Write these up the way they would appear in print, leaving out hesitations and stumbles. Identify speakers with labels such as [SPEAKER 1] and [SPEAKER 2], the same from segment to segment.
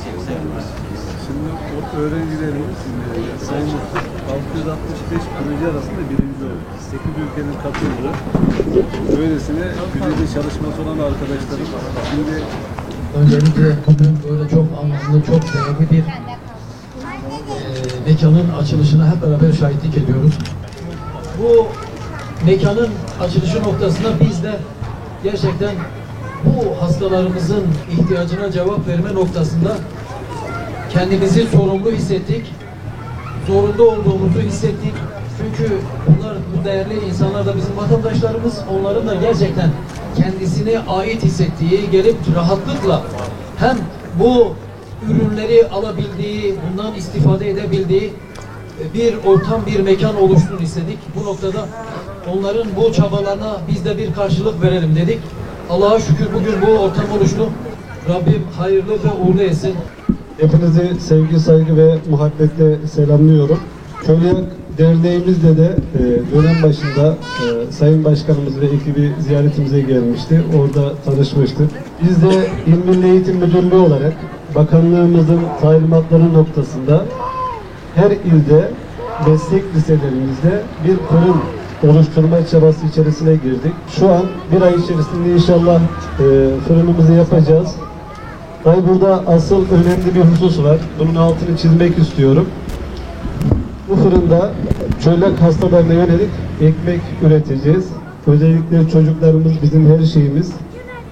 [SPEAKER 1] Şimdi o öğrencilerimiz Sayın Muhtar 665 proje arasında birinci oldu. 8 ülkenin katıldığı. Böylesine güzel çalışması olan arkadaşlarım. Şimdi
[SPEAKER 2] öncelikle bugün böyle çok anlamlı, çok değerli bir mekanın açılışına hep beraber şahitlik ediyoruz. Bu mekanın açılışı noktasında biz de gerçekten bu hastalarımızın ihtiyacına cevap verme noktasında kendimizi sorumlu hissettik, zorunda olduğumuzu hissettik. Çünkü bunlar, bu değerli insanlar da bizim vatandaşlarımız, onların da gerçekten kendisine ait hissettiği, gelip rahatlıkla hem bu ürünleri alabildiği, bundan istifade edebildiği bir ortam, bir mekan oluşsun istedik. Bu noktada onların bu çabalarına biz de bir karşılık verelim dedik. Allah'a şükür bugün bu ortam oluştu. Rabbim hayırlı ve uğurlu etsin.
[SPEAKER 1] hepinizi sevgi, saygı ve muhabbetle selamlıyorum. Çölyak Derneğimizle de dönem başında Sayın Başkanımız ve ekibi ziyaretimize gelmişti. Orada tanışmıştık. Biz de İl Milli Eğitim Müdürlüğü olarak bakanlığımızın talimatları noktasında her ilde meslek liselerimizde bir fırın oluşturma çabası içerisine girdik. Şu an bir ay içerisinde inşallah fırınımızı yapacağız. Tabi burada asıl önemli bir husus var. Bunun altını çizmek istiyorum. Bu fırında çölyak hastalarına yönelik ekmek üreteceğiz. Özellikle çocuklarımız bizim her şeyimiz.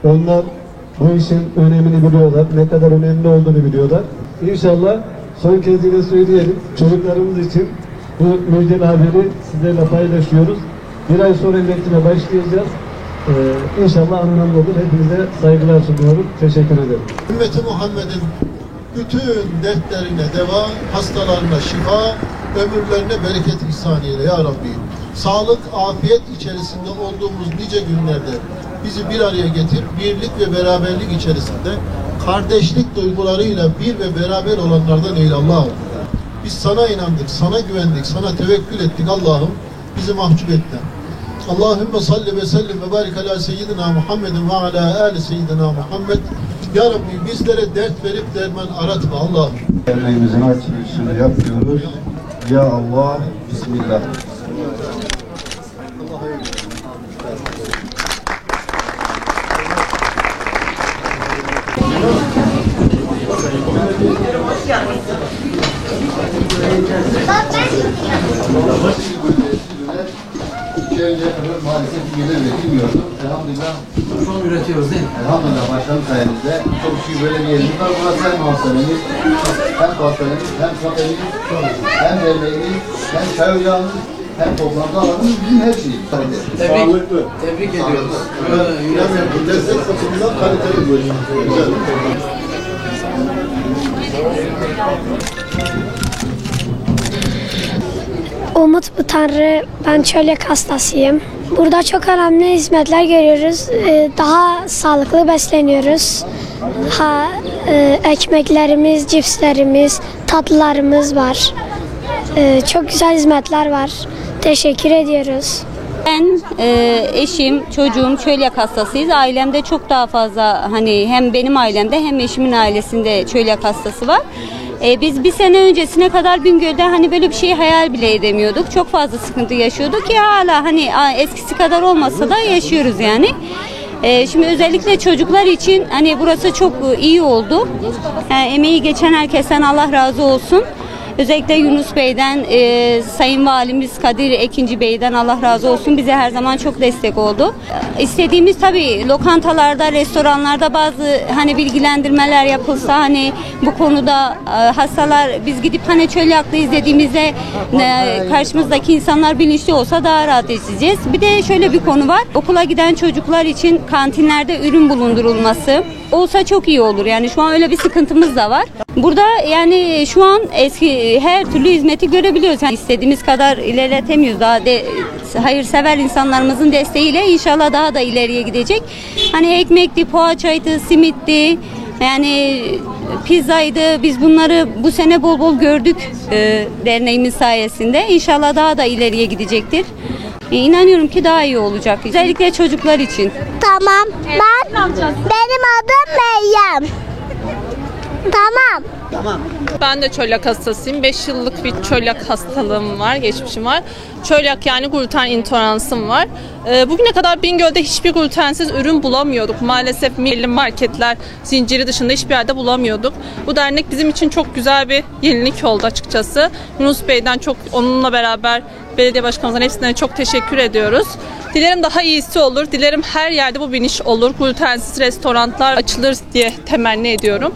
[SPEAKER 1] Onlar bu işin önemini biliyorlar. Ne kadar önemli olduğunu biliyorlar. İnşallah son kez yine söyleyelim. Çocuklarımız için bu müjdeli haberi sizlerle paylaşıyoruz. Bir ay sonra üretime başlayacağız. İnşallah anlamlı olur. Hepinize saygılar sunuyorum. Teşekkür ederim.
[SPEAKER 3] Ümmeti Muhammed'in bütün dertlerine deva, hastalarına şifa, ömürlerine bereket ihsan eyle ya Rabbi. Sağlık, afiyet içerisinde olduğumuz nice günlerde bizi bir araya getir, birlik ve beraberlik içerisinde kardeşlik duygularıyla bir ve beraber olanlardan eyle Allah'ım. Biz sana inandık, sana güvendik, sana tevekkül ettik Allah'ım. Bizi mahcup etme. Allahümme salli ve sellim ve barik ala seyyidina Muhammedin ve ala ali seyyidina Muhammed. Ya Rabbi bizlere dert verip derman aratma Allah'ım.
[SPEAKER 4] Derneğimizin açılışını yapıyoruz. Ya Allah, Bismillah. Maalesef gelir üretilmiyordu. Elhamdülillah.
[SPEAKER 2] Şu an üretiyoruz değil mi?
[SPEAKER 4] Elhamdülillah başkanım sayenizde çok iyi böyle bir yerimiz var. Burası hem hastanemiz, hem hastanemiz, hem kafemiz, hem derneğimiz, hem çay ocağımız, hem toplantı alanımız bizim her şeyimiz.
[SPEAKER 2] Tebrik ediyoruz.
[SPEAKER 3] Destek bakımından kaliteli bu iş. Güzel.
[SPEAKER 5] Umut Tanrı, ben çölyak hastasıyım. Burada çok önemli hizmetler görüyoruz. Daha sağlıklı besleniyoruz. Ekmeklerimiz, cipslerimiz, tatlılarımız var. Çok güzel hizmetler var. Teşekkür ediyoruz.
[SPEAKER 6] Ben, eşim, çocuğum çölyak hastasıyız. Ailemde çok daha fazla, hani hem benim ailemde hem eşimin ailesinde çölyak hastası var. Biz bir sene öncesine kadar Bingöl'de hani böyle bir şeyi hayal bile edemiyorduk. Çok fazla sıkıntı yaşıyorduk ki hala hani eskisi kadar olmasa da yaşıyoruz yani. Şimdi özellikle çocuklar için hani burası çok iyi oldu. Yani emeği geçen herkesten Allah razı olsun. Özellikle Yunus Bey'den, Sayın Valimiz Kadir Ekinci Bey'den Allah razı olsun, bize her zaman çok destek oldu. İstediğimiz tabii lokantalarda, restoranlarda bazı hani bilgilendirmeler yapılsa, hani bu konuda hastalar, biz gidip hani çölyaklıyız dediğimizde karşımızdaki insanlar bilinçli olsa daha rahat edeceğiz. Bir de şöyle bir konu var, okula giden çocuklar için kantinlerde ürün bulundurulması olsa çok iyi olur. Yani şu an öyle bir sıkıntımız da var. Burada yani şu an eski her türlü hizmeti görebiliyoruz. Yani istediğimiz kadar ilerletemiyoruz. Daha hayırsever insanlarımızın desteğiyle inşallah daha da ileriye gidecek. Hani ekmekti, poğaçaydı, simitti, yani pizzaydı. Biz bunları bu sene bol bol gördük derneğimiz sayesinde. İnşallah daha da ileriye gidecektir. İnanıyorum ki daha iyi olacak. Özellikle çocuklar için.
[SPEAKER 5] Tamam. Benim adım Meryem. Tamam.
[SPEAKER 7] Ben de çölyak hastasıyım. 5 yıllık bir çölyak hastalığım var, geçmişim var. Çölyak yani gluten intoleransım var. Bugüne kadar Bingöl'de hiçbir glutensiz ürün bulamıyorduk. Maalesef milli marketler zinciri dışında hiçbir yerde bulamıyorduk. Bu dernek bizim için çok güzel bir yenilik oldu açıkçası. Yunus Bey'den onunla beraber belediye başkanımızdan hepsinden çok teşekkür ediyoruz. Dilerim daha iyisi olur. Dilerim her yerde bu bilinç olur. Glutensiz restoranlar açılır diye temenni ediyorum.